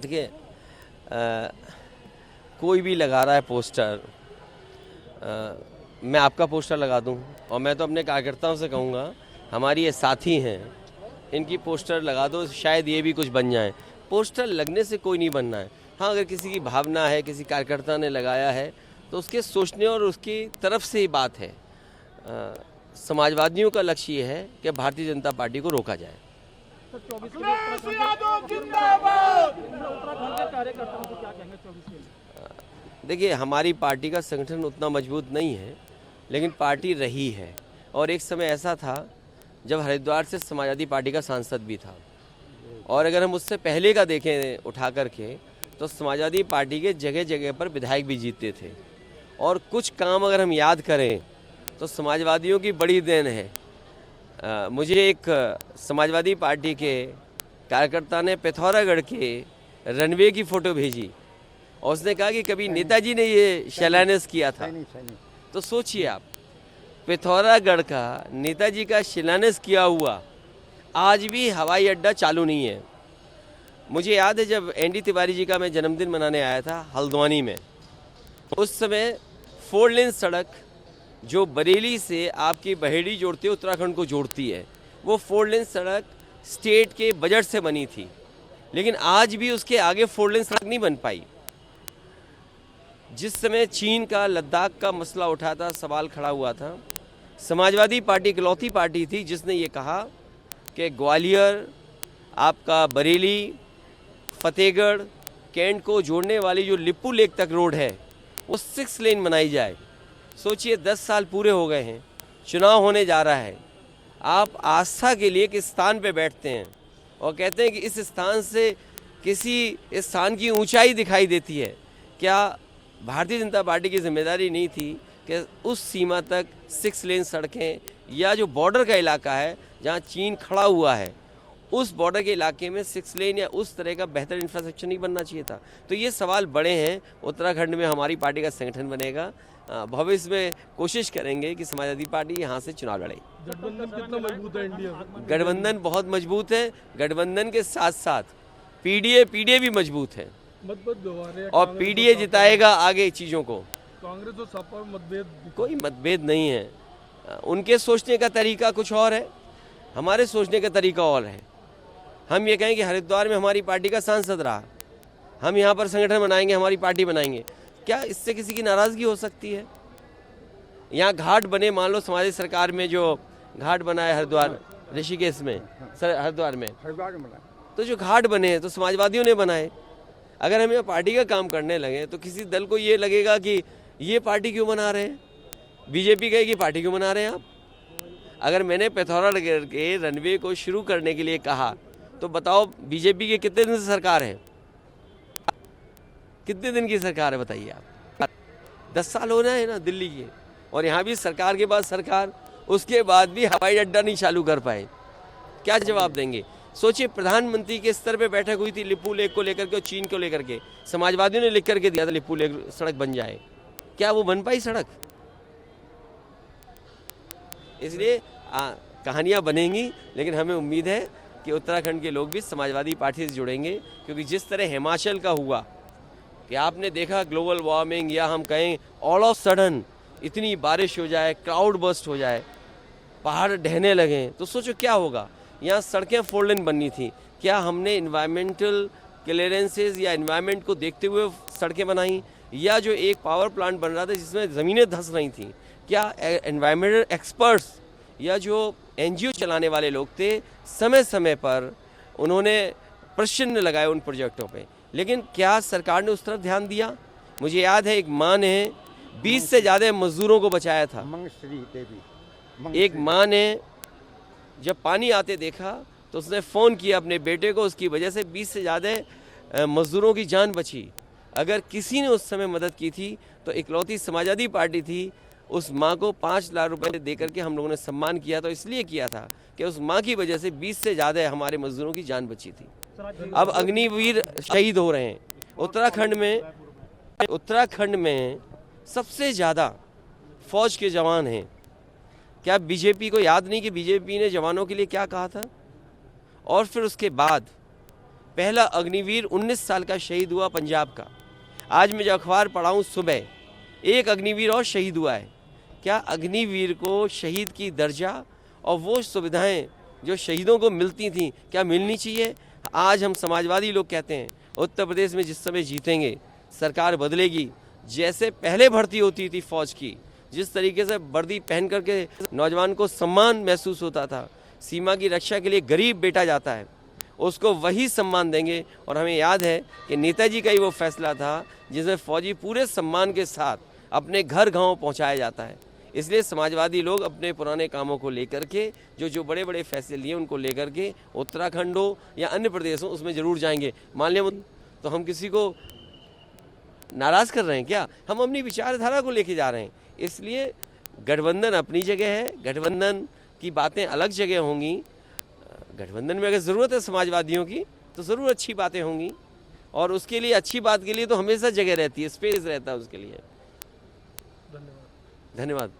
देखिए, कोई भी लगा रहा है पोस्टर, मैं आपका पोस्टर लगा दूं और मैं तो अपने कार्यकर्ताओं से कहूँगा, हमारी ये साथी हैं, इनकी पोस्टर लगा दो, शायद ये भी कुछ बन जाए। पोस्टर लगने से कोई नहीं बनना है। हाँ, अगर किसी की भावना है, किसी कार्यकर्ता ने लगाया है, तो उसके सोचने और उसकी तरफ से ही बात है। समाजवादियों का लक्ष्य ये है कि भारतीय जनता पार्टी को रोका जाए। देखिए, हमारी पार्टी का संगठन उतना मजबूत नहीं है, लेकिन पार्टी रही है। और एक समय ऐसा था जब हरिद्वार से समाजवादी पार्टी का सांसद भी था, और अगर हम उससे पहले का देखें उठा करके, तो समाजवादी पार्टी के जगह जगह पर विधायक भी जीतते थे। और कुछ काम अगर हम याद करें तो समाजवादियों की बड़ी देन है। मुझे एक समाजवादी पार्टी के कार्यकर्ता ने पिथौरागढ़ के रनवे की फ़ोटो भेजी और उसने कहा कि कभी नेताजी ने ये शिलान्यास किया था। तो सोचिए आप, पिथौरागढ़ का नेताजी का शिलान्यास किया हुआ आज भी हवाई अड्डा चालू नहीं है। मुझे याद है जब एनडी तिवारी जी का मैं जन्मदिन मनाने आया था हल्द्वानी में, उस समय 4 लेन सड़क जो बरेली से आपकी बहेड़ी जोड़ती है, उत्तराखंड को जोड़ती है, वो 4 लेन सड़क स्टेट के बजट से बनी थी, लेकिन आज भी उसके आगे 4 लेन सड़क नहीं बन पाई। जिस समय चीन का लद्दाख का मसला उठा था, सवाल खड़ा हुआ था, समाजवादी पार्टी इकलौती पार्टी थी जिसने ये कहा कि ग्वालियर, आपका बरेली, फतेहगढ़, कैंट को जोड़ने वाली जो लिप्पू लेक तक रोड है, वो 6 लेन बनाई जाए। सोचिए, 10 साल पूरे हो गए हैं, चुनाव होने जा रहा है, आप आस्था के लिए किस स्थान पे बैठते हैं और कहते हैं कि इस स्थान से किसी स्थान की ऊंचाई दिखाई देती है। क्या भारतीय जनता पार्टी की जिम्मेदारी नहीं थी कि उस सीमा तक 6 लेन सड़कें, या जो बॉर्डर का इलाका है जहां चीन खड़ा हुआ है, उस बॉर्डर के इलाके में 6 लेन या उस तरह का बेहतर इंफ्रास्ट्रक्चर नहीं बनना चाहिए था? तो ये सवाल बड़े हैं। उत्तराखंड में हमारी पार्टी का संगठन बनेगा, भविष्य में कोशिश करेंगे कि समाजवादी पार्टी यहाँ से चुनाव लड़े। गठबंधन कितना मजबूत है इंडिया? गठबंधन बहुत मजबूत है। गठबंधन के साथ साथ पीडीए भी मजबूत है और पीडीए जिताएगा आगे चीज़ों को। कांग्रेस और सपा में मतभेद? कोई मतभेद नहीं है। उनके सोचने का तरीका कुछ और है, हमारे सोचने का तरीका और है। हम ये कहें कि हरिद्वार में हमारी पार्टी का सांसद रहा, हम यहाँ पर संगठन बनाएंगे, हमारी पार्टी बनाएंगे, क्या इससे किसी की नाराज़गी हो सकती है? यहाँ घाट बने, मान लो समाजी सरकार में जो घाट बना है हरिद्वार, ऋषिकेश में, हरिद्वार में, तो जो घाट बने हैं तो समाजवादियों ने बनाए। अगर हम यहाँ पार्टी का काम करने लगे तो किसी दल को ये लगेगा कि ये पार्टी क्यों बना रहे हैं, बीजेपी कहेगी पार्टी क्यों बना रहे हैं आप। अगर मैंने पिथौरागढ़ के रनवे को शुरू करने के लिए कहा, तो बताओ बीजेपी के कितने दिन से सरकार है? कितने दिन की सरकार है बताइए आप? 10 साल होना है ना दिल्ली की, और यहाँ भी सरकार के बाद सरकार, उसके बाद भी हवाई अड्डा नहीं चालू कर पाए। क्या जवाब देंगे? सोचिए, प्रधानमंत्री के स्तर पे बैठक हुई थी लिप्पू लेक को लेकर के और चीन को लेकर के, समाजवादियों ने लिख करके दिया था लिप्पू लेक सड़क बन जाए, क्या वो बन पाई सड़क? इसलिए कहानियाँ बनेंगी, लेकिन हमें उम्मीद है कि उत्तराखंड के लोग भी समाजवादी पार्टी से जुड़ेंगे, क्योंकि जिस तरह हिमाचल का हुआ कि आपने देखा ग्लोबल वार्मिंग, या हम कहें ऑल ऑफ सडन इतनी बारिश हो जाए, क्लाउड बर्स्ट हो जाए, पहाड़ ढहने लगे, तो सोचो क्या होगा। यहाँ सड़कें 4 लेन बननी थी, क्या हमने इन्वायरमेंटल क्लियरेंसेज या इन्वायरमेंट को देखते हुए सड़कें बनाई? या जो एक पावर प्लांट बन रहा था जिसमें ज़मीनें धंस रही थी, क्या एनवायरमेंटल एक्सपर्ट्स या जो एनजीओ चलाने वाले लोग थे, समय समय पर उन्होंने प्रश्न लगाए उन प्रोजेक्टों पे, लेकिन क्या सरकार ने उस तरफ ध्यान दिया? मुझे याद है एक माँ ने 20 से ज़्यादा मजदूरों को बचाया था। एक माँ ने जब पानी आते देखा तो उसने फ़ोन किया अपने बेटे को, उसकी वजह से 20 से ज़्यादा मजदूरों की जान बची। अगर किसी ने उस समय मदद की थी तो इकलौती समाजवादी पार्टी थी। उस माँ को 5 लाख रुपए दे करके हम लोगों ने सम्मान किया, तो इसलिए किया था कि उस माँ की वजह से 20 से ज़्यादा हमारे मजदूरों की जान बची थी। अब अग्निवीर शहीद हो रहे हैं। उत्तराखंड में सबसे ज़्यादा फौज के जवान हैं। क्या बीजेपी को याद नहीं कि बीजेपी ने जवानों के लिए क्या कहा था? और फिर उसके बाद पहला अग्निवीर 19 साल का शहीद हुआ पंजाब का। आज मैं जो अखबार पढ़ा हूँ सुबह, एक अग्निवीर और शहीद हुआ है। क्या अग्निवीर को शहीद की दर्जा और वो सुविधाएं जो शहीदों को मिलती थी क्या मिलनी चाहिए? आज हम समाजवादी लोग कहते हैं उत्तर प्रदेश में जिस समय जीतेंगे, सरकार बदलेगी, जैसे पहले भर्ती होती थी फौज की, जिस तरीके से वर्दी पहन करके नौजवान को सम्मान महसूस होता था, सीमा की रक्षा के लिए गरीब बेटा जाता है, उसको वही सम्मान देंगे। और हमें याद है कि नेताजी का ही वो फैसला था जिसमें फौजी पूरे सम्मान के साथ अपने घर गांव पहुंचाया जाता है। इसलिए समाजवादी लोग अपने पुराने कामों को लेकर के जो बड़े बड़े फैसले लिए उनको लेकर के उत्तराखंड हो या अन्य प्रदेश हो उसमें ज़रूर जाएंगे। मान लिया तो हम किसी को नाराज़ कर रहे हैं क्या? हम अपनी विचारधारा को लेके जा रहे हैं। इसलिए गठबंधन अपनी जगह है, गठबंधन की बातें अलग जगह होंगी। गठबंधन में अगर ज़रूरत है समाजवादियों की तो ज़रूर अच्छी बातें होंगी, और उसके लिए अच्छी बात के लिए तो हमेशा जगह रहती है, स्पेस रहता है उसके लिए। धन्यवाद। धन्यवाद।